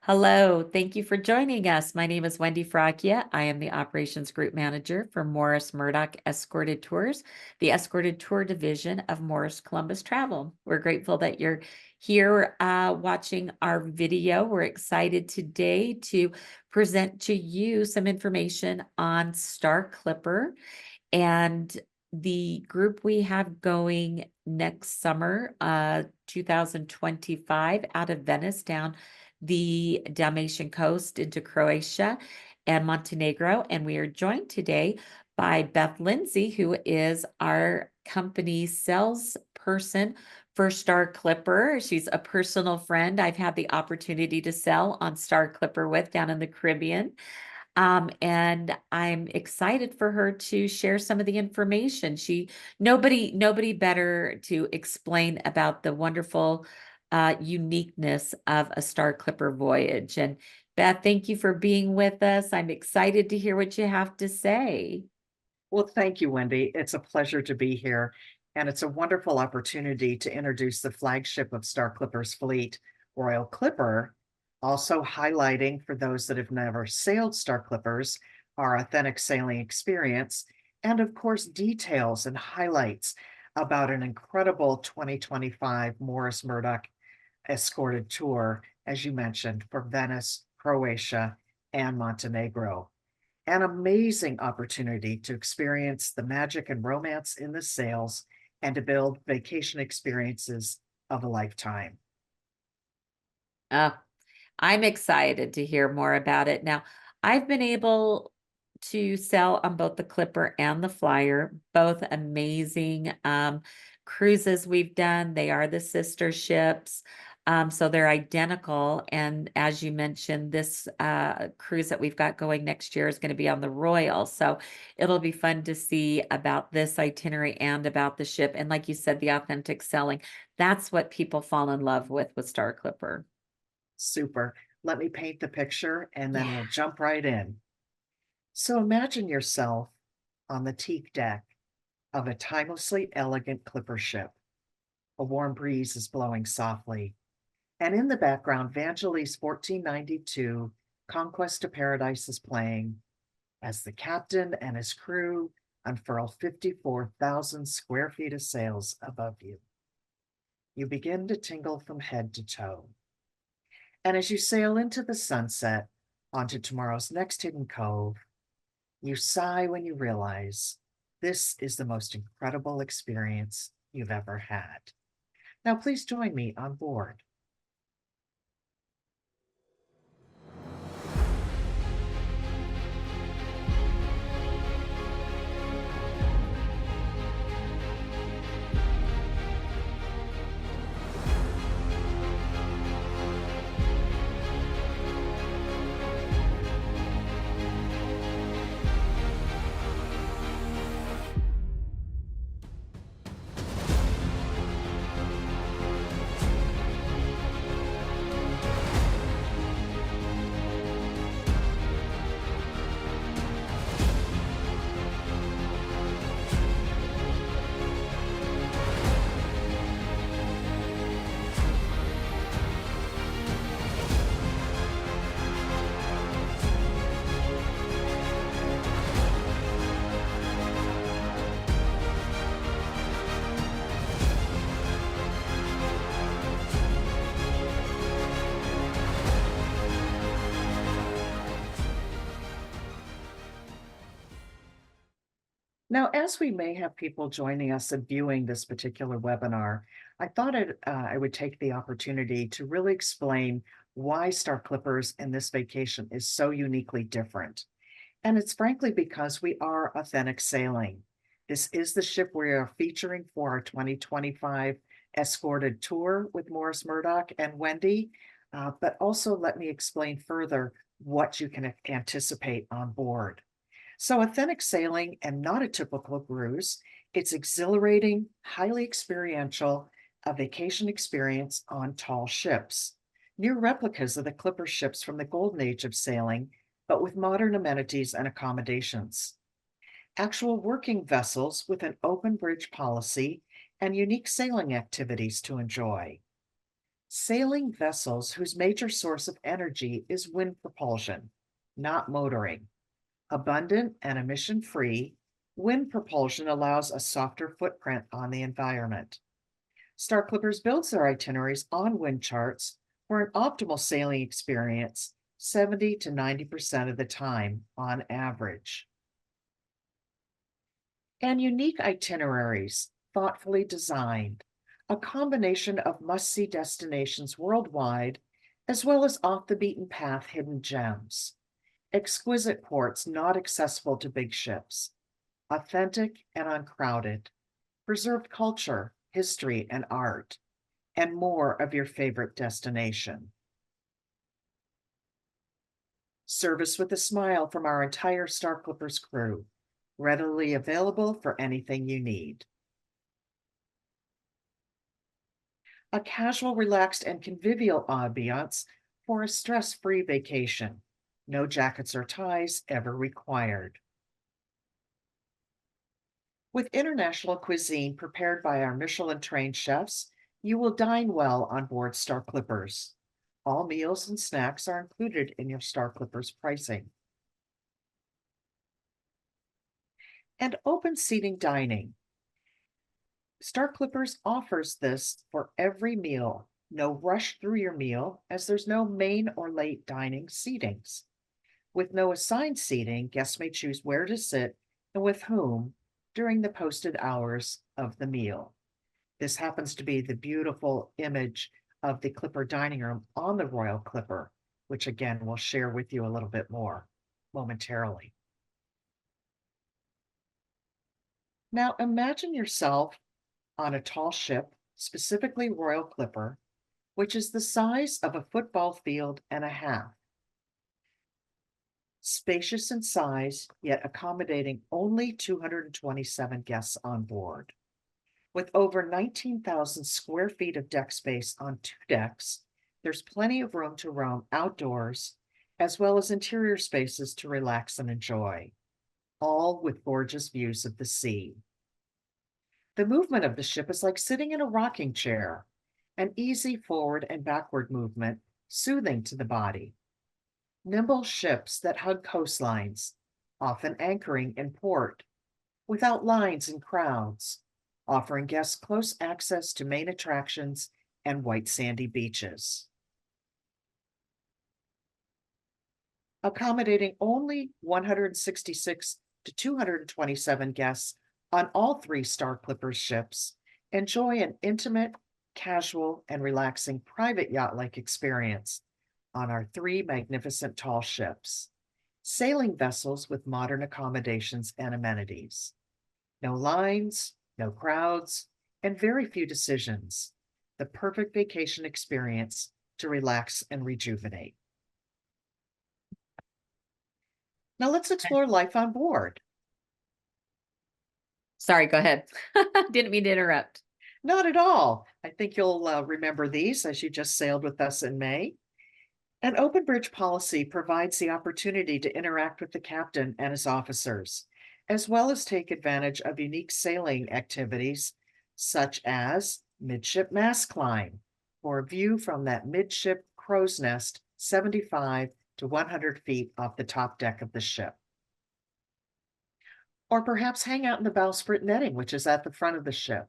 Hello, thank you for joining us. My name is Wendy Fracchia. I am the Operations Group Manager for Morris Murdock Escorted Tours, the Escorted Tour Division of Morris Columbus Travel. We're grateful that you're here watching our video. We're excited today to present to you some information on Star Clipper and the group we have going next summer, 2025, out of Venice down the Dalmatian coast into Croatia and Montenegro. And we are joined today by Beth Lindsay, who is our company salesperson for Star Clipper. She's a personal friend I've had the opportunity to sell on Star Clipper with down in the Caribbean. And I'm excited for her to share some of the information. Nobody better to explain about the wonderful uniqueness of a Star Clipper voyage. And Beth, thank you for being with us. I'm excited to hear what you have to say. Well, thank you, Wendy. It's a pleasure to be here, and it's a wonderful opportunity to introduce the flagship of Star Clipper's fleet, Royal Clipper, also highlighting for those that have never sailed Star Clippers, our authentic sailing experience, and of course, details and highlights about an incredible 2025 Morris Murdock Escorted tour, as you mentioned, for Venice, Croatia, and Montenegro. An amazing opportunity to experience the magic and romance in the sails and to build vacation experiences of a lifetime. Uh, I'm excited to hear more about it. Now, I've been able to sell on both the Clipper and the Flyer, both amazing cruises we've done. They are the sister ships. So they're identical. And as you mentioned, this cruise that we've got going next year is going to be on the Royal. So it'll be fun to see about this itinerary and about the ship. And like you said, the authentic selling. That's what people fall in love with Star Clipper. Super. Let me paint the picture and then Yeah. we'll jump right in. So imagine yourself on the teak deck of a timelessly elegant clipper ship. A warm breeze is blowing softly, and in the background, Vangelis 1492 Conquest to Paradise is playing as the captain and his crew unfurl 54,000 square feet of sails above you. You begin to tingle from head to toe. And as you sail into the sunset onto tomorrow's next hidden cove, you sigh when you realize this is the most incredible experience you've ever had. Now, please join me on board. Now, as we may have people joining us and viewing this particular webinar, I thought I would take the opportunity to really explain why Star Clippers in this vacation is so uniquely different. And it's frankly because we are authentic sailing. This is the ship we are featuring for our 2025 escorted tour with Morris Murdock and Wendy. But also let me explain further what you can anticipate on board. So authentic sailing and not a typical cruise, it's exhilarating, highly experiential, a vacation experience on tall ships. Near replicas of the clipper ships from the golden age of sailing, but with modern amenities and accommodations. Actual working vessels with an open bridge policy and unique sailing activities to enjoy. Sailing vessels whose major source of energy is wind propulsion, not motoring. Abundant and emission-free, wind propulsion allows a softer footprint on the environment. Star Clippers builds their itineraries on wind charts for an optimal sailing experience 70 to 90% of the time on average. And unique itineraries, thoughtfully designed, a combination of must-see destinations worldwide, as well as off-the-beaten-path hidden gems. Exquisite ports not accessible to big ships, authentic and uncrowded, preserved culture, history, and art, and more of your favorite destination. Service with a smile from our entire Star Clippers crew, readily available for anything you need. A casual, relaxed, and convivial ambiance for a stress-free vacation. No jackets or ties ever required. With international cuisine prepared by our Michelin-trained chefs, you will dine well on board Star Clippers. All meals and snacks are included in your Star Clippers pricing. And open seating dining. Star Clippers offers this for every meal. No rush through your meal, as there's no main or late dining seatings. With no assigned seating, guests may choose where to sit and with whom during the posted hours of the meal. This happens to be the beautiful image of the Clipper dining room on the Royal Clipper, which again, we'll share with you a little bit more momentarily. Now imagine yourself on a tall ship, specifically Royal Clipper, which is the size of a football field and a half. Spacious in size, yet accommodating only 227 guests on board. With over 19,000 square feet of deck space on 2 decks, there's plenty of room to roam outdoors, as well as interior spaces to relax and enjoy, all with gorgeous views of the sea. The movement of the ship is like sitting in a rocking chair, an easy forward and backward movement, soothing to the body. Nimble ships that hug coastlines, often anchoring in port, without lines and crowds, offering guests close access to main attractions and white sandy beaches. Accommodating only 166 to 227 guests on all 3 Star Clippers ships, enjoy an intimate, casual, and relaxing private yacht-like experience on our 3 magnificent tall ships, sailing vessels with modern accommodations and amenities. No lines, no crowds, and very few decisions. The perfect vacation experience to relax and rejuvenate. Now let's explore life on board. Sorry, go ahead. Didn't mean to interrupt. Not at all. I think you'll remember these as you just sailed with us in May. An open bridge policy provides the opportunity to interact with the captain and his officers, as well as take advantage of unique sailing activities, such as midship mast climb, or a view from that midship crow's nest 75 to 100 feet off the top deck of the ship. Or perhaps hang out in the bowsprit netting, which is at the front of the ship.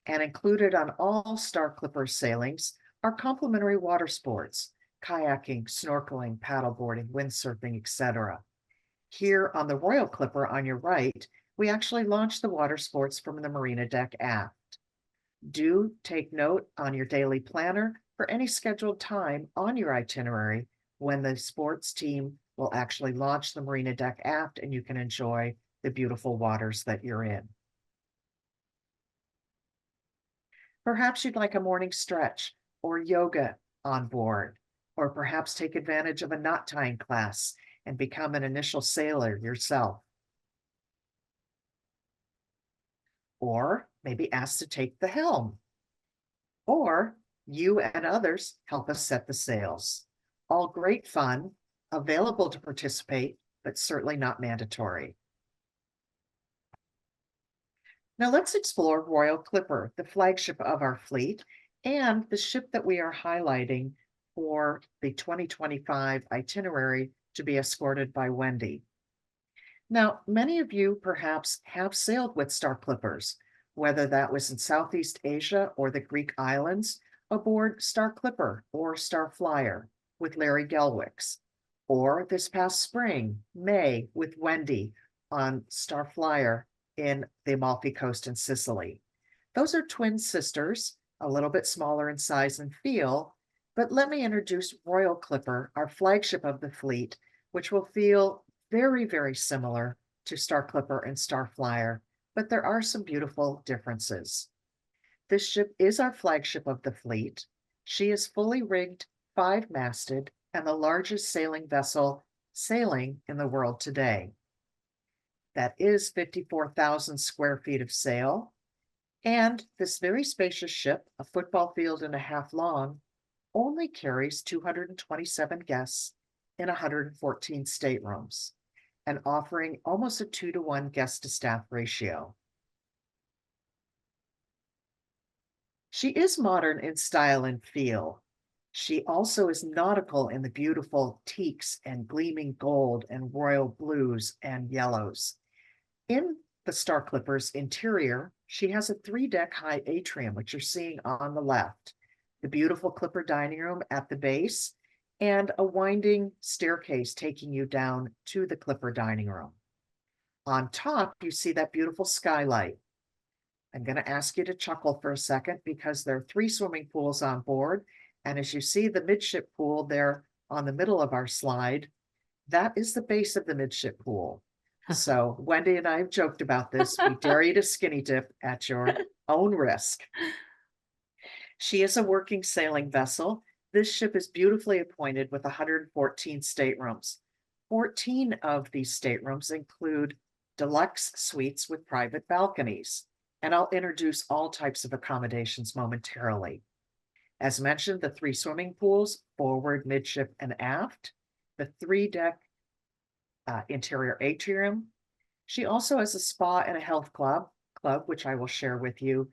And included on all Star Clipper sailings are complimentary water sports, kayaking, snorkeling, paddleboarding, windsurfing, etc. Here on the Royal Clipper on your right, we actually launched the water sports from the Marina Deck aft. Do take note on your daily planner for any scheduled time on your itinerary when the sports team will actually launch the Marina Deck aft and you can enjoy the beautiful waters that you're in. Perhaps you'd like a morning stretch or yoga on board, or perhaps take advantage of a knot tying class and become an initial sailor yourself. Or maybe ask to take the helm. Or you and others help us set the sails. All great fun, available to participate, but certainly not mandatory. Now let's explore Royal Clipper, the flagship of our fleet, and the ship that we are highlighting for the 2025 itinerary to be escorted by Wendy. Now, many of you perhaps have sailed with Star Clippers, whether that was in Southeast Asia or the Greek islands, aboard Star Clipper or Star Flyer with Larry Gelwicks, or this past spring, May, with Wendy on Star Flyer in the Amalfi Coast in Sicily. Those are twin sisters, a little bit smaller in size and feel, but let me introduce Royal Clipper, our flagship of the fleet, which will feel very, very similar to Star Clipper and Star Flyer, but there are some beautiful differences. This ship is our flagship of the fleet. She is fully rigged, five-masted, and the largest sailing vessel sailing in the world today. That is 54,000 square feet of sail. And this very spacious ship, a football field and a half long, only carries 227 guests in 114 staterooms and offering almost a 2-to-1 guest to staff ratio. She is modern in style and feel. She also is nautical in the beautiful teaks and gleaming gold and royal blues and yellows. In the Star Clipper's interior, she has a 3-deck high atrium, which you're seeing on the left, the beautiful Clipper dining room at the base, and a winding staircase taking you down to the Clipper dining room. On top, you see that beautiful skylight. I'm going to ask you to chuckle for a second because there are 3 swimming pools on board. And as you see the midship pool there on the middle of our slide, that is the base of the midship pool. So Wendy and I have joked about this. We dare you to skinny dip at your own risk. She is a working sailing vessel. This ship is beautifully appointed with 114 staterooms. 14 of these staterooms include deluxe suites with private balconies. And I'll introduce all types of accommodations momentarily. As mentioned, the 3 swimming pools, forward, midship, and aft, the 3-deck interior atrium. She also has a spa and a health club, which I will share with you,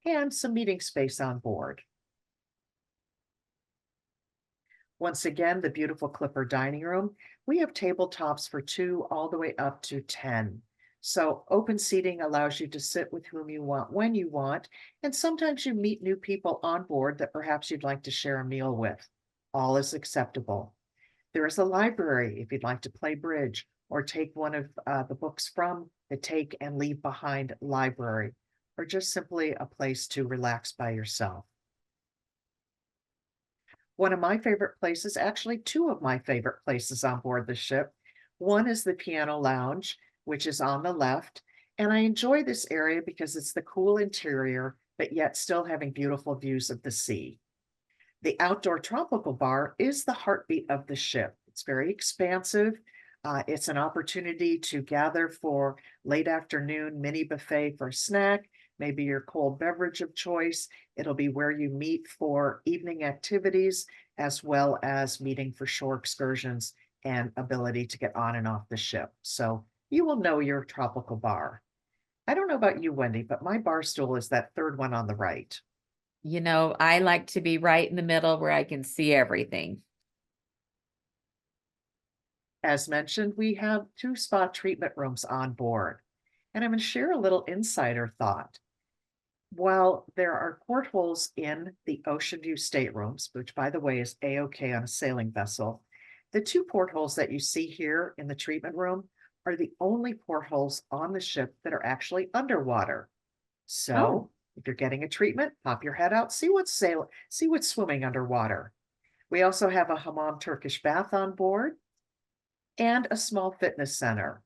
and some meeting space on board. Once again, the beautiful Clipper dining room. We have tabletops for 2 all the way up to 10. So open seating allows you to sit with whom you want, when you want, and sometimes you meet new people on board that perhaps you'd like to share a meal with. All is acceptable. There is a library if you'd like to play bridge or take one of the books from the take and leave behind library, or just simply a place to relax by yourself. One of my favorite places, actually 2 of my favorite places on board the ship. One is the piano lounge, which is on the left. And I enjoy this area because it's the cool interior, but yet still having beautiful views of the sea. The outdoor tropical bar is the heartbeat of the ship. It's very expansive. It's an opportunity to gather for late afternoon mini buffet for a snack, maybe your cold beverage of choice. It'll be where you meet for evening activities, as well as meeting for shore excursions and ability to get on and off the ship. So you will know your tropical bar. I don't know about you, Wendy, but my bar stool is that 3rd one on the right. You know, I like to be right in the middle where I can see everything. As mentioned, we have 2 spa treatment rooms on board. And I'm going to share a little insider thought. While there are portholes in the ocean view staterooms, which by the way is A-OK on a sailing vessel, the 2 portholes that you see here in the treatment room are the only portholes on the ship that are actually underwater. So if you're getting a treatment, pop your head out, see what's swimming underwater. We also have a hammam Turkish bath on board and a small fitness center.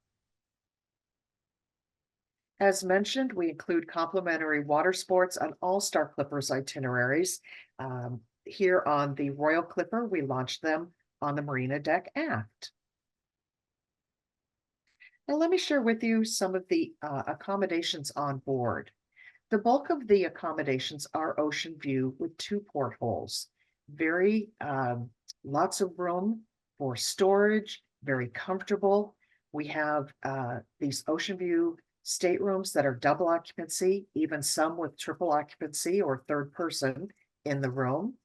As mentioned, we include complimentary water sports on all Star Clippers itineraries. Here on the Royal Clipper, we launched them on the marina deck aft. Now let me share with you some of the accommodations on board. The bulk of the accommodations are ocean view with 2 portholes. Lots of room for storage, very comfortable. We have these ocean view staterooms that are double occupancy, even some with triple occupancy or 3rd person In the room,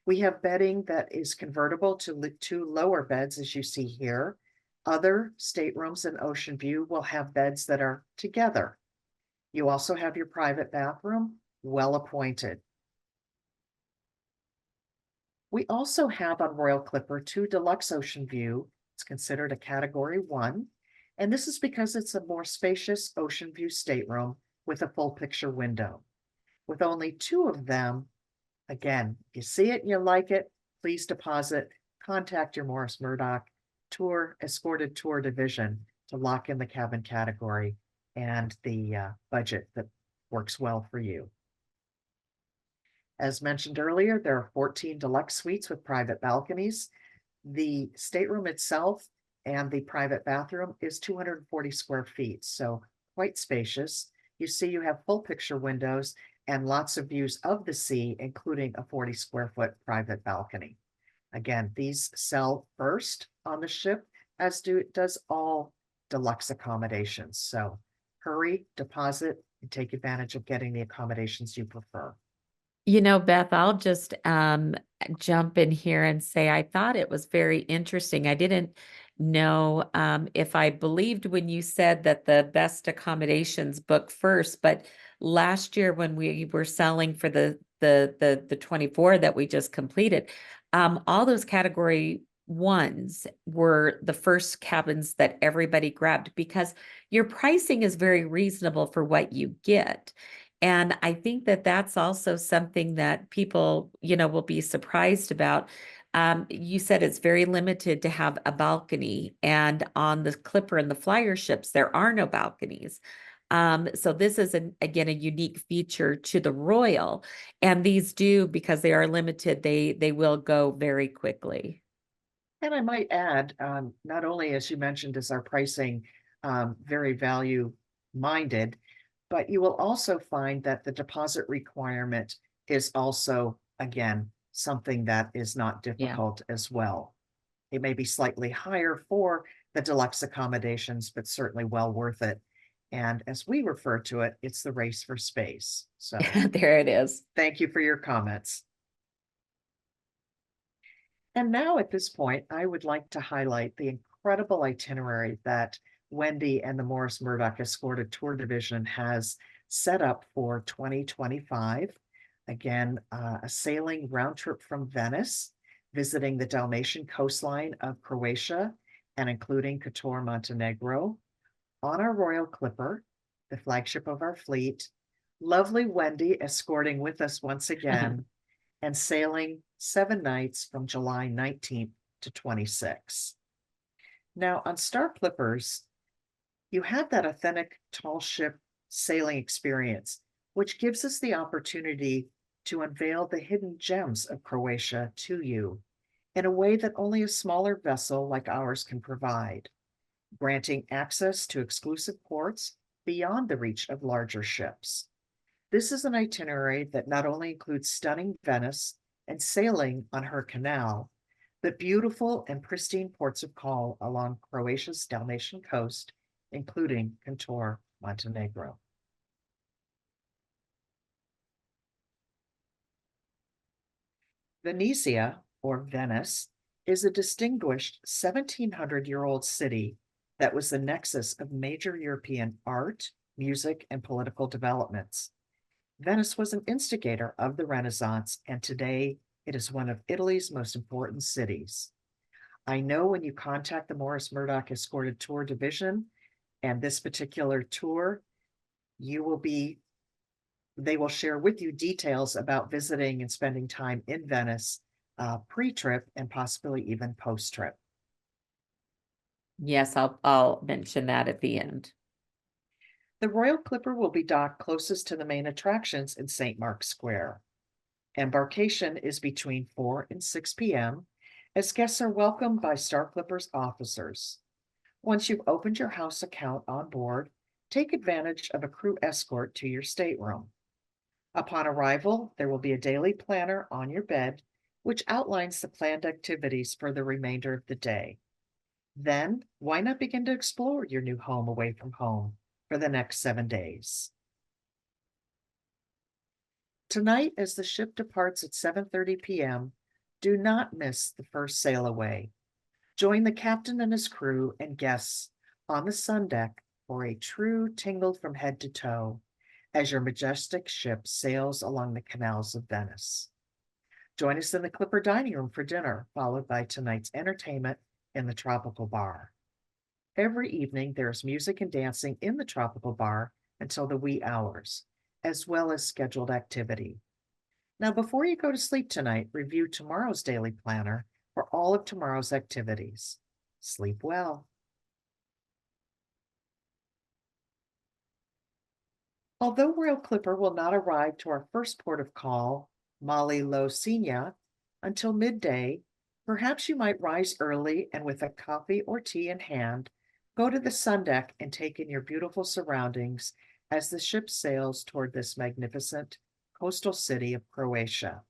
we have bedding that is convertible to two lower beds, as you see here. Other staterooms in Ocean View will have beds that are together. You also have your private bathroom, well appointed. We also have on Royal Clipper 2 Deluxe Ocean View. It's considered a Category 1, and this is because it's a more spacious ocean view stateroom with a full picture window. With only 2 of them, again, if you see it and you like it, please deposit. Contact your Morris Murdock Tour Escorted Tour Division to lock in the cabin category and the budget that works well for you. As mentioned earlier, there are 14 deluxe suites with private balconies. The stateroom itself and the private bathroom is 240 square feet, so quite spacious. You see you have full picture windows and lots of views of the sea, including a 40 square foot private balcony. Again, these sell first on the ship, as does all deluxe accommodations. So hurry, deposit, and take advantage of getting the accommodations you prefer. You know, Beth, I'll just jump in here and say I thought it was very interesting. I didn't know if I believed when you said that the best accommodations book first, but last year when we were selling for the 24 that we just completed, all those category ones were the first cabins that everybody grabbed because your pricing is very reasonable for what you get. And I think that that's also something that people, will be surprised about. You said it's very limited to have a balcony, and on the Clipper and the Flyer ships, there are no balconies. So this is again a unique feature to the Royal, and these do, because they are limited, they will go very quickly. And I might add, not only, as you mentioned, is our pricing very value minded, but you will also find that the deposit requirement is also, again, something that is not difficult as well. It may be slightly higher for the deluxe accommodations, but certainly well worth it. And as we refer to it, it's the race for space. So There it is. thank you for your comments. And now at this point, I would like to highlight the incredible itinerary that Wendy and the Morris Murdock Escorted Tour Division has set up for 2025. Again, a sailing round trip from Venice, visiting the Dalmatian coastline of Croatia and including Kotor, Montenegro. On our Royal Clipper, the flagship of our fleet, lovely Wendy escorting with us once again and sailing 7 nights from July 19th to 26th. Now, on Star Clippers, you have that authentic tall ship sailing experience, which gives us the opportunity to unveil the hidden gems of Croatia to you in a way that only a smaller vessel like ours can provide, granting access to exclusive ports beyond the reach of larger ships. This is an itinerary that not only includes stunning Venice and sailing on her canal, but beautiful and pristine ports of call along Croatia's Dalmatian coast, including Kotor, Montenegro. Venezia, or Venice, is a distinguished 1700-year-old city that was the nexus of major European art, music, and political developments. Venice was an instigator of the Renaissance, and today it is one of Italy's most important cities. I know when you contact the Morris Murdock Escorted Tour Division and this particular tour, they will share with you details about visiting and spending time in Venice pre-trip and possibly even post-trip. Yes, I'll mention that at the end. The Royal Clipper will be docked closest to the main attractions in St. Mark's Square. Embarkation is between 4 and 6 p.m. as guests are welcomed by Star Clipper's officers. Once you've opened your house account on board, take advantage of a crew escort to your stateroom. Upon arrival, there will be a daily planner on your bed, which outlines the planned activities for the remainder of the day. Then, why not begin to explore your new home away from home for the next 7 days? Tonight, as the ship departs at 7:30 p.m., do not miss the first sail away. Join the captain and his crew and guests on the sun deck for a true tingle from head to toe as your majestic ship sails along the canals of Venice. Join us in the Clipper dining room for dinner, followed by tonight's entertainment in the Tropical Bar. Every evening, there is music and dancing in the Tropical Bar until the wee hours, as well as scheduled activity. Now, before you go to sleep tonight, review tomorrow's daily planner for all of tomorrow's activities. Sleep well. Although Royal Clipper will not arrive to our first port of call, Mali Lo Sina, until midday, perhaps you might rise early and with a coffee or tea in hand, go to the sun deck and take in your beautiful surroundings as the ship sails toward this magnificent coastal city of Croatia.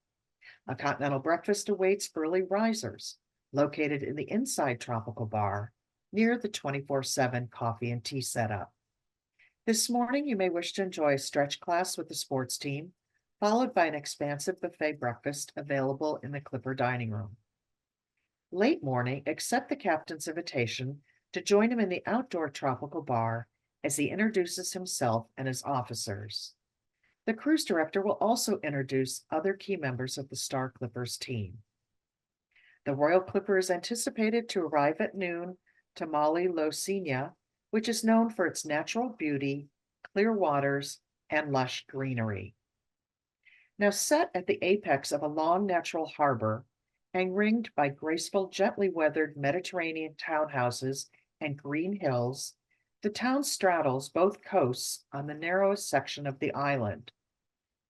A continental breakfast awaits early risers, located in the inside Tropical Bar near the 24/7 coffee and tea setup. This morning, you may wish to enjoy a stretch class with the sports team, followed by an expansive buffet breakfast available in the Clipper dining room. Late morning, accept the captain's invitation to join him in the outdoor Tropical Bar as he introduces himself and his officers. The cruise director will also introduce other key members of the Star Clippers team. The Royal Clipper is anticipated to arrive at noon to Mali Lo Sina, which is known for its natural beauty, clear waters, and lush greenery. Now, set at the apex of a long natural harbor and ringed by graceful, gently weathered Mediterranean townhouses and green hills, the town straddles both coasts on the narrowest section of the island.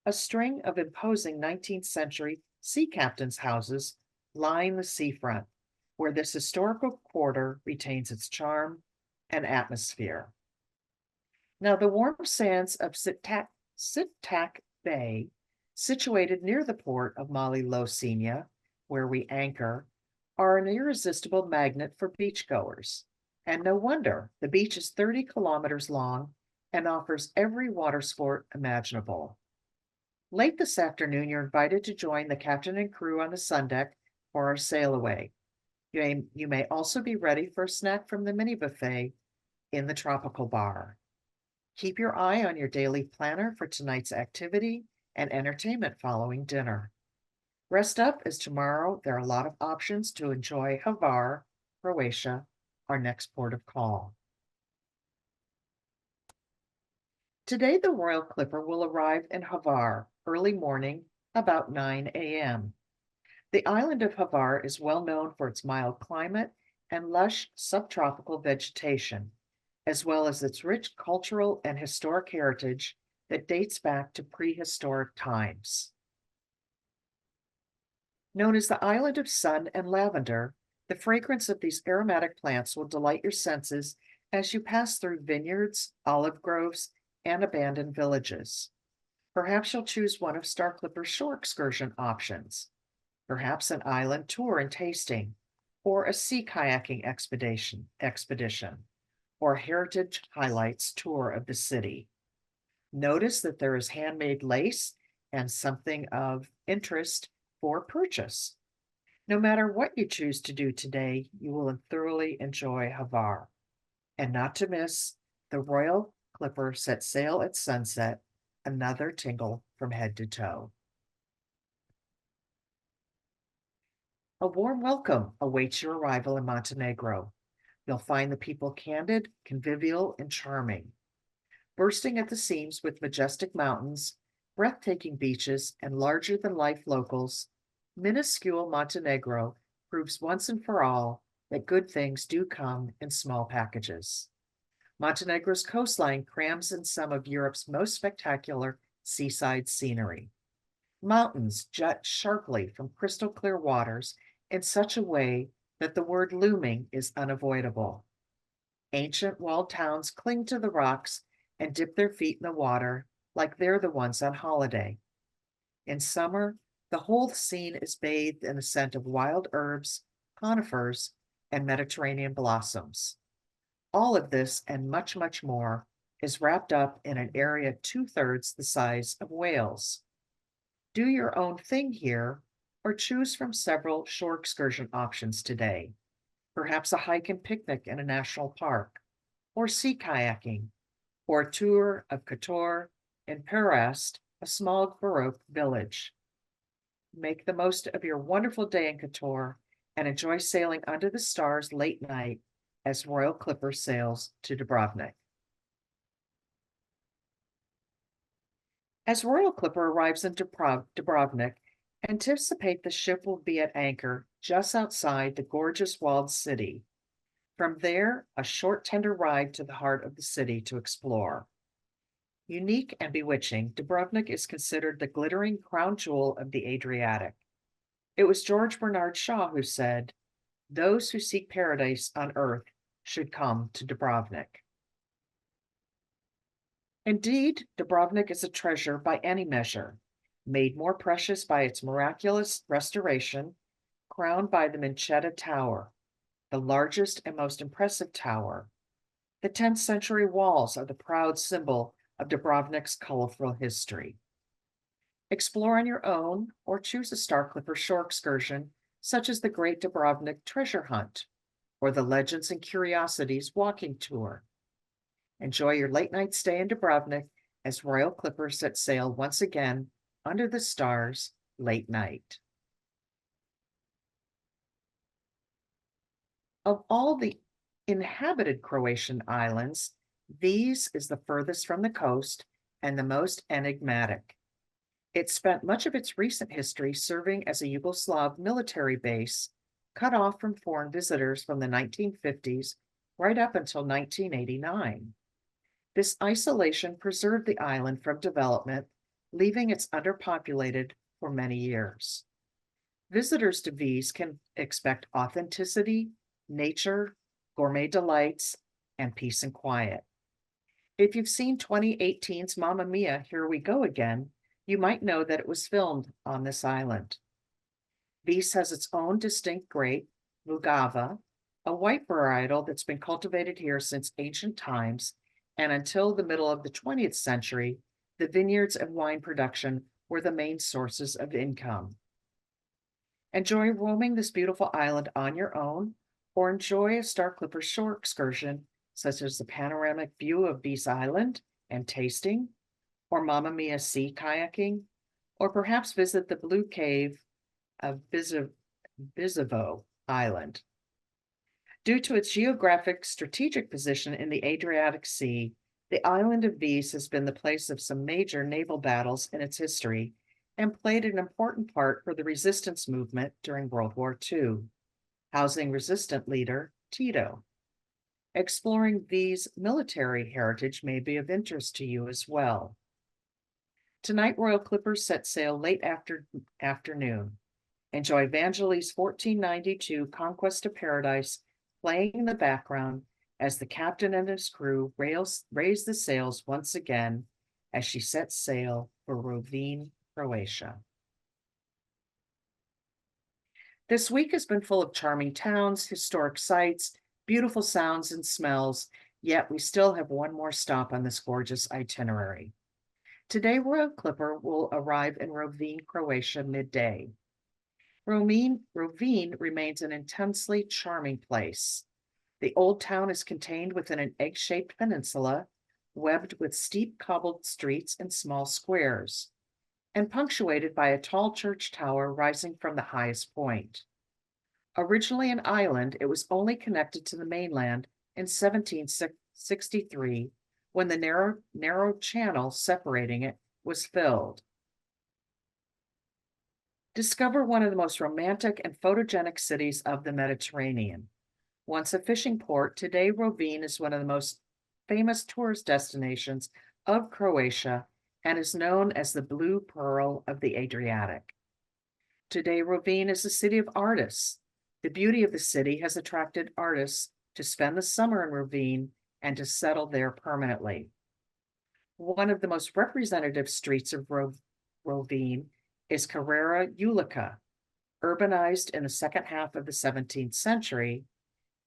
A string of imposing 19th century sea captains' houses line the seafront, where this historical quarter retains its charm and atmosphere. Now, the warm sands of Sitak Bay, situated near the port of Mali Lo Sina, where we anchor, are an irresistible magnet for beachgoers. And no wonder, the beach is 30 kilometers long and offers every water sport imaginable. Late this afternoon, you're invited to join the captain and crew on the sun deck for our sail away. You may also be ready for a snack from the mini buffet in the Tropical Bar. Keep your eye on your daily planner for tonight's activity and entertainment following dinner. Rest up, as tomorrow there are a lot of options to enjoy Hvar, Croatia, our next port of call. Today, the Royal Clipper will arrive in Hvar early morning, about 9 a.m. The island of Hvar is well known for its mild climate and lush subtropical vegetation, as well as its rich cultural and historic heritage that dates back to prehistoric times. Known as the Island of Sun and Lavender, the fragrance of these aromatic plants will delight your senses as you pass through vineyards, olive groves, and abandoned villages. Perhaps you'll choose one of Star Clipper's shore excursion options, perhaps an island tour and tasting, or a sea kayaking expedition, or heritage highlights tour of the city. Notice that there is handmade lace and something of interest for purchase. No matter what you choose to do today, you will thoroughly enjoy Hvar. And not to miss, the Royal Clipper sets sail at sunset, another tingle from head to toe. A warm welcome awaits your arrival in Montenegro. You'll find the people candid, convivial, and charming. Bursting at the seams with majestic mountains, breathtaking beaches, and larger-than-life locals, minuscule Montenegro proves once and for all that good things do come in small packages. Montenegro's coastline crams in some of Europe's most spectacular seaside scenery. Mountains jut sharply from crystal clear waters in such a way that the word looming is unavoidable. Ancient walled towns cling to the rocks and dip their feet in the water like they're the ones on holiday. In summer, the whole scene is bathed in the scent of wild herbs, conifers, and Mediterranean blossoms. All of this and much, much more is wrapped up in an area 2/3 the size of Wales. Do your own thing here, or choose from several shore excursion options today. Perhaps a hike and picnic in a national park, or sea kayaking, or a tour of Kotor in Perest, a small Baroque village. Make the most of your wonderful day in Kotor and enjoy sailing under the stars late night as Royal Clipper sails to Dubrovnik. As Royal Clipper arrives in Dubrovnik, anticipate the ship will be at anchor just outside the gorgeous walled city. From there, a short tender ride to the heart of the city to explore. Unique and bewitching, Dubrovnik is considered the glittering crown jewel of the Adriatic. It was George Bernard Shaw who said, "Those who seek paradise on earth should come to Dubrovnik." Indeed, Dubrovnik is a treasure by any measure, made more precious by its miraculous restoration, crowned by the Minchetta Tower, the largest and most impressive tower. The 10th century walls are the proud symbol of Dubrovnik's colorful history. Explore on your own or choose a Star Clipper shore excursion, such as the Great Dubrovnik Treasure Hunt or the Legends and Curiosities Walking Tour. Enjoy your late night stay in Dubrovnik as Royal Clipper set sail once again under the stars late night. Of all the inhabited Croatian islands, Vis is the furthest from the coast and the most enigmatic. It spent much of its recent history serving as a Yugoslav military base, cut off from foreign visitors from the 1950s right up until 1989. This isolation preserved the island from development, leaving it underpopulated for many years. Visitors to Vis can expect authenticity, nature, gourmet delights, and peace and quiet. If you've seen 2018's Mamma Mia, Here We Go Again, you might know that it was filmed on this island. Vis has its own distinct grape, Vugava, a white varietal that's been cultivated here since ancient times, and until the middle of the 20th century, the vineyards and wine production were the main sources of income. Enjoy roaming this beautiful island on your own, or enjoy a Star Clipper shore excursion, such as the panoramic view of Vis Island and tasting, or Mamma Mia sea kayaking, or perhaps visit the Blue Cave of Bizovo Island. Due to its geographic strategic position in the Adriatic Sea, the island of Vis has been the place of some major naval battles in its history and played an important part for the resistance movement during World War II, housing resistant leader Tito. Exploring Vis' military heritage may be of interest to you as well. Tonight, Royal Clippers set sail late afternoon. Enjoy Vangelis' 1492 Conquest of Paradise playing in the background as the captain and his crew raise the sails once again as she sets sail for Rovinj, Croatia. This week has been full of charming towns, historic sites, beautiful sounds and smells, yet we still have one more stop on this gorgeous itinerary. Today, Royal Clipper will arrive in Rovinj, Croatia midday. Rovinj remains an intensely charming place. The old town is contained within an egg-shaped peninsula, webbed with steep cobbled streets and small squares, and punctuated by a tall church tower rising from the highest point. Originally an island, it was only connected to the mainland in 1763, when the narrow channel separating it was filled. Discover one of the most romantic and photogenic cities of the Mediterranean. Once a fishing port, today Rovinj is one of the most famous tourist destinations of Croatia and is known as the Blue Pearl of the Adriatic. Today, Rovinj is a city of artists. The beauty of the city has attracted artists to spend the summer in Rovinj and to settle there permanently. One of the most representative streets of Rovinj is Carrera Ulica, urbanized in the second half of the 17th century.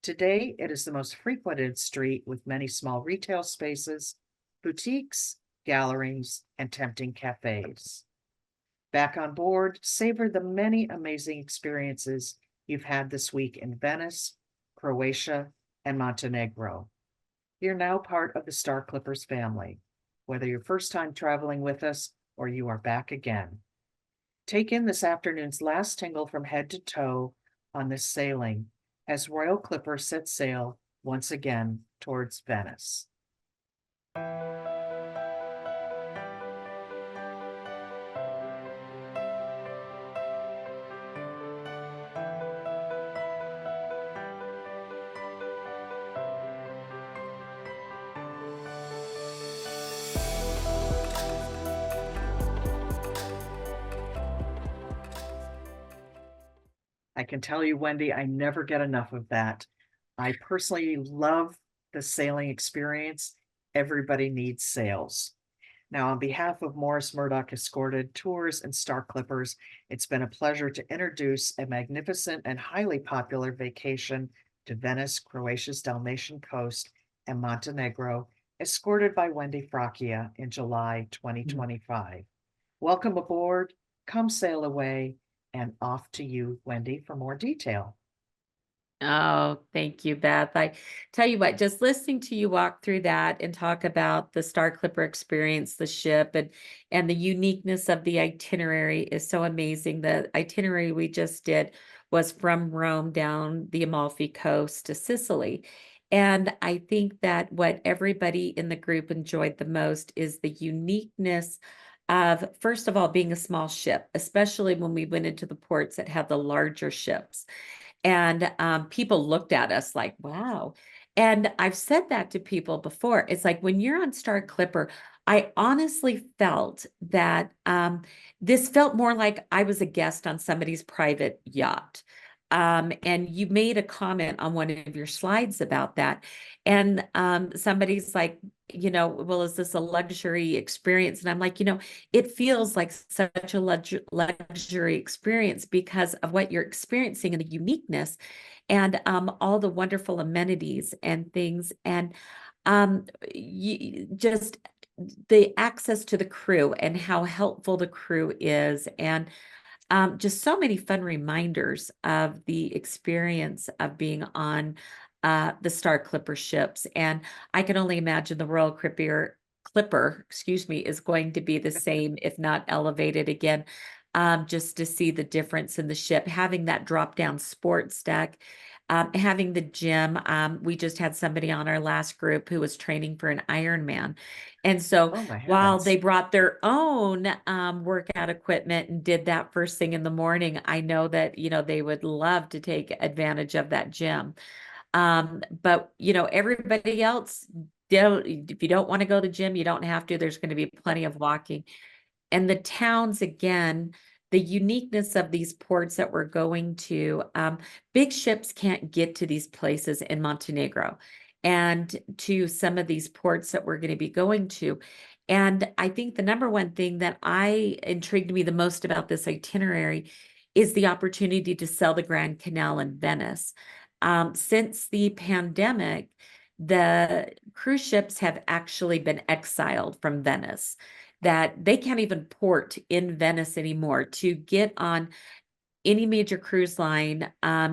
Today, it is the most frequented street with many small retail spaces, boutiques, galleries, and tempting cafes. Back on board, savor the many amazing experiences you've had this week in Venice, Croatia, and Montenegro. You're now part of the Star Clippers family, whether you're first time traveling with us or you are back again. Take in this afternoon's last tingle from head to toe on this sailing as Royal Clipper sets sail once again towards Venice. I can tell you, Wendy, I never get enough of that. I personally love the sailing experience. Everybody needs sails. Now, on behalf of Murdock Escorted Tours and Star Clippers, it's been a pleasure to introduce a magnificent and highly popular vacation to Venice, Croatia's Dalmatian coast, and Montenegro, escorted by Wendy Fracchia in July 2025. Welcome aboard, come sail away, and off to you, Wendy, for more detail. Oh, thank you, Beth. I tell you what, just listening to you walk through that and talk about the Star Clipper experience, the ship, and the uniqueness of the itinerary is so amazing. The itinerary we just did was from Rome down the Amalfi Coast to Sicily. And I think that what everybody in the group enjoyed the most is the uniqueness of, first of all, being a small ship, especially when we went into the ports that had the larger ships. And people looked at us like, wow. And I've said that to people before. It's like when you're on Star Clipper, I honestly felt that this felt more like I was a guest on somebody's private yacht. And you made a comment on one of your slides about that. And somebody's like, well, is this a luxury experience? And I'm like, it feels like such a luxury experience because of what you're experiencing and the uniqueness and all the wonderful amenities and things. And just the access to the crew and how helpful the crew is. And just so many fun reminders of the experience of being on the Star Clipper ships. And I can only imagine the Royal Clipper, excuse me, is going to be the same, if not elevated again, just to see the difference in the ship, having that drop down sports deck. Having the gym, we just had somebody on our last group who was training for an Ironman. And so Oh, my while they heavens. brought their own workout equipment and did that first thing in the morning, I know that, they would love to take advantage of that gym. But, everybody else, if you don't want to go to the gym, you don't have to. There's going to be plenty of walking. And the towns, again, the uniqueness of these ports that we're going to, big ships can't get to these places in Montenegro and to some of these ports that we're going to be going to. And I think the number one thing that intrigued me the most about this itinerary is the opportunity to sail the Grand Canal in Venice. Since the pandemic, the cruise ships have actually been exiled from Venice, that they can't even port in Venice anymore. To get on any major cruise line,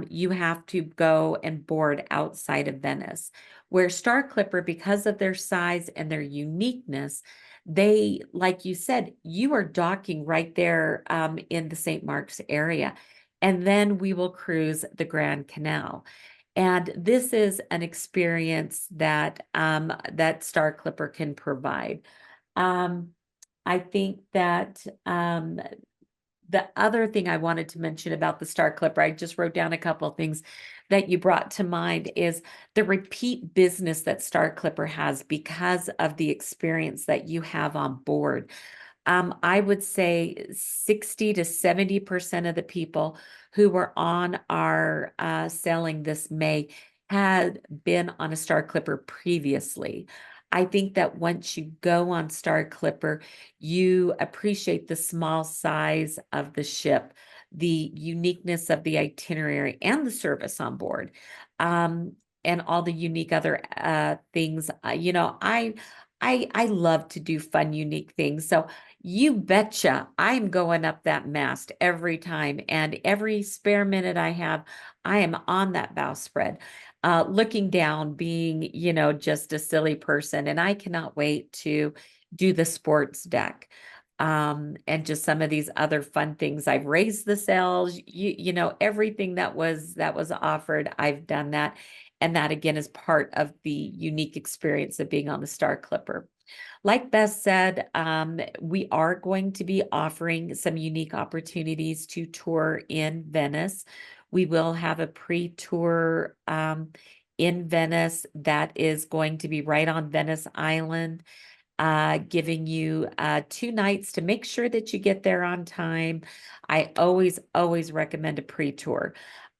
you have to go and board outside of Venice. Where Star Clipper, because of their size and their uniqueness, they, like you said, you are docking right there in the St. Mark's area. And then we will cruise the Grand Canal. And this is an experience that that Star Clipper can provide. I think that the other thing I wanted to mention about the Star Clipper, I just wrote down a couple of things that you brought to mind, is the repeat business that Star Clipper has because of the experience that you have on board. I would say 60 to 70% of the people who were on our sailing this May had been on a Star Clipper previously. I think that once you go on Star Clipper, you appreciate the small size of the ship, the uniqueness of the itinerary and the service on board, and all the unique other things. I love to do fun, unique things. So You betcha. I'm going up that mast every time. And every spare minute I have, I am on that bowsprit, looking down, being, just a silly person. And I cannot wait to do the sports deck. And just some of these other fun things. I've raised the sails, everything that was offered, I've done that. And that again is part of the unique experience of being on the Star Clipper. Like Beth said, we are going to be offering some unique opportunities to tour in Venice. We will have a pre-tour in Venice that is going to be right on Venice Island, giving you 2 nights to make sure that you get there on time. I always recommend a pre-tour.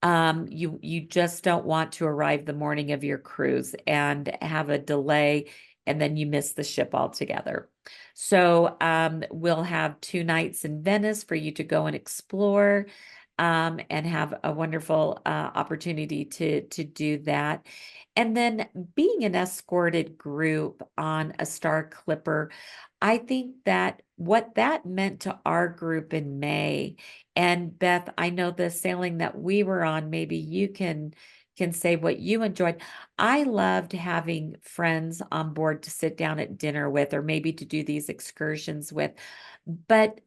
You just don't want to arrive the morning of your cruise and have a delay and then you miss the ship altogether. So we'll have 2 nights in Venice for you to go and explore, and have a wonderful opportunity to do that. And then being an escorted group on a Star Clipper, I think that what that meant to our group in May, and Beth, I know the sailing that we were on, maybe you can say what you enjoyed. I loved having friends on board to sit down at dinner with, or maybe to do these excursions with. But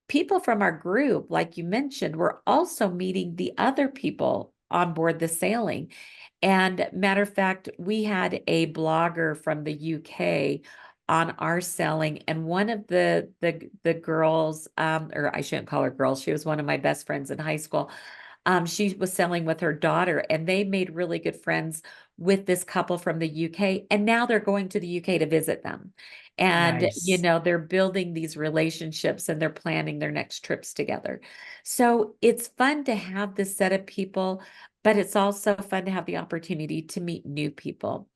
people from our group, like you mentioned, were also meeting the other people on board the sailing. And matter of fact, we had a blogger from the UK on our sailing, and one of the girls, or I shouldn't call her girls, she was one of my best friends in high school. She was sailing with her daughter, and they made really good friends with this couple from the UK. And now they're going to the UK to visit them. And, Nice. they're building these relationships and they're planning their next trips together. So it's fun to have this set of people, but it's also fun to have the opportunity to meet new people.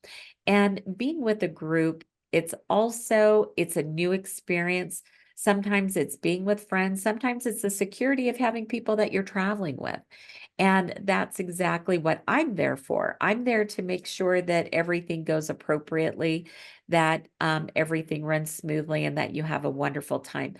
And being with a group, it's a new experience. Sometimes it's being with friends. Sometimes it's the security of having people that you're traveling with. And that's exactly what I'm there for. I'm there to make sure that everything goes appropriately, that everything runs smoothly, and that you have a wonderful time.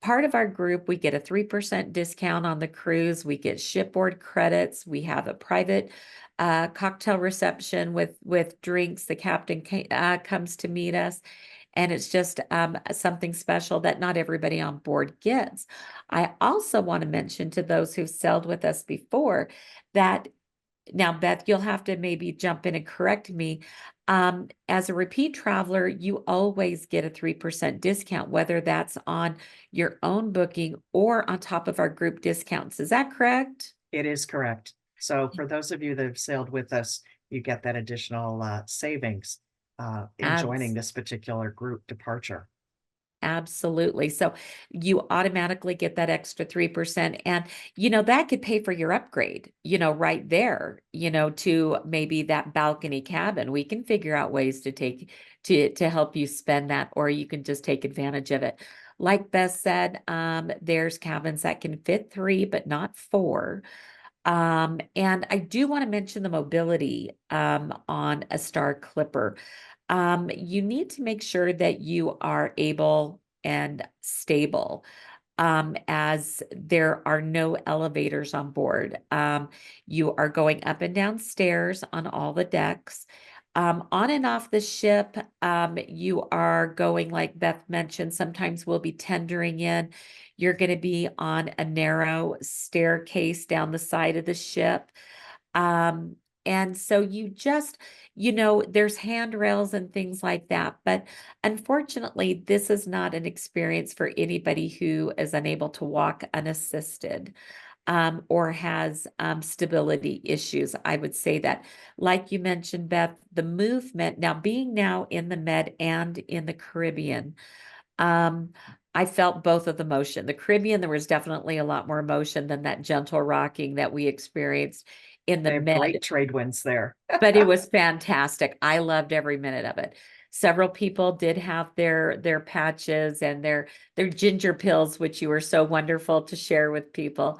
Part of our group, we get a 3% discount on the cruise. We get shipboard credits. We have a private cocktail reception with drinks. The captain comes to meet us. And it's just something special that not everybody on board gets. I also want to mention to those who've sailed with us before that now, Beth, you'll have to maybe jump in and correct me. As a repeat traveler, you always get a 3% discount, whether that's on your own booking or on top of our group discounts. Is that correct? It is correct. So for those of you that have sailed with us, you get that additional savings in joining this particular group departure. Absolutely. So you automatically get that extra 3%. And, that could pay for your upgrade, right there, to maybe that balcony cabin. We can figure out ways to help you spend that, or you can just take advantage of it. Like Beth said, there's cabins that can fit 3, but not 4. And I do want to mention the mobility on a Star Clipper. You need to make sure that you are able and stable, as there are no elevators on board. You are going up and down stairs on all the decks. On and off the ship, you are going, like Beth mentioned, sometimes we'll be tendering in. You're going to be on a narrow staircase down the side of the ship. And so there's handrails and things like that. But unfortunately, this is not an experience for anybody who is unable to walk unassisted, or has stability issues. I would say that, like you mentioned, Beth, the movement, being now in the Med and in the Caribbean, um, I felt both of the motion. The Caribbean, there was definitely a lot more motion than that gentle rocking that we experienced in the They have Med, great trade winds there. but it was fantastic. I loved every minute of it. Several people did have their patches and their ginger pills, which you were so wonderful to share with people.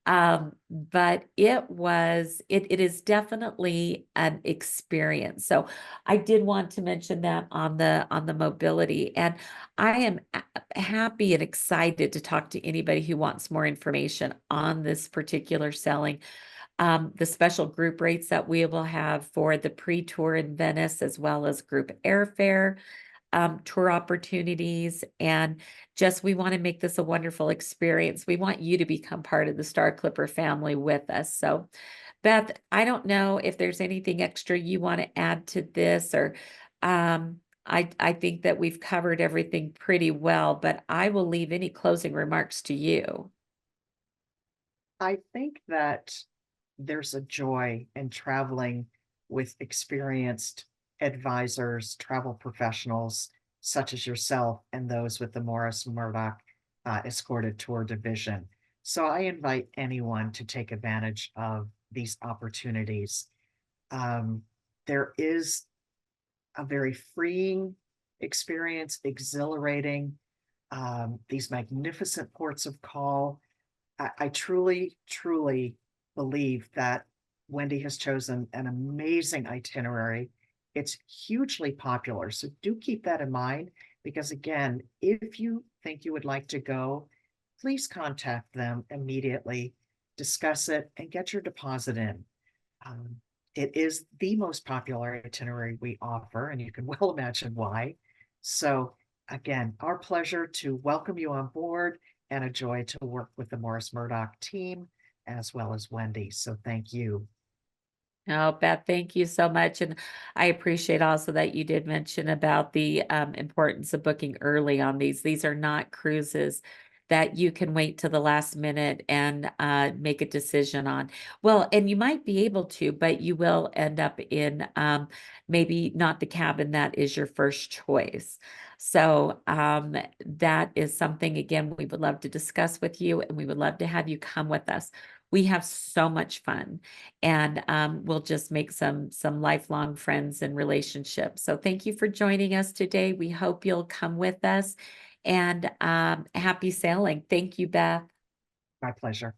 But it is definitely an experience. So I did want to mention that on the mobility, and I am happy and excited to talk to anybody who wants more information on this particular selling. The special group rates that we will have for the pre-tour in Venice, as well as group airfare, tour opportunities, and just we want to make this a wonderful experience. We want you to become part of the Star Clipper family with us. So, Beth, I don't know if there's anything extra you want to add to this, or I think that we've covered everything pretty well, but I will leave any closing remarks to you. I think that there's a joy in traveling with experienced advisors, travel professionals such as yourself and those with the Morris Murdock Escorted Tour Division. So I invite anyone to take advantage of these opportunities. There is a very freeing experience, exhilarating, these magnificent ports of call. I truly, truly believe that Wendy has chosen an amazing itinerary. It's hugely popular. So do keep that in mind because, again, if you think you would like to go, please contact them immediately, discuss it, and get your deposit in. Um, it is the most popular itinerary we offer, and you can well imagine why. So, again, our pleasure to welcome you on board and a joy to work with the Morris Murdock team as well as Wendy. So, thank you. Oh, Beth, thank you so much. And I appreciate also that you did mention about the importance of booking early on these. These are not cruises that you can wait to the last minute and make a decision on. Well, and you might be able to, but you will end up in maybe not the cabin that is your first choice. So that is something, again, we would love to discuss with you, and we would love to have you come with us. We have so much fun, and we'll just make some lifelong friends and relationships. So thank you for joining us today. We hope you'll come with us, and happy sailing. Thank you, Beth. My pleasure.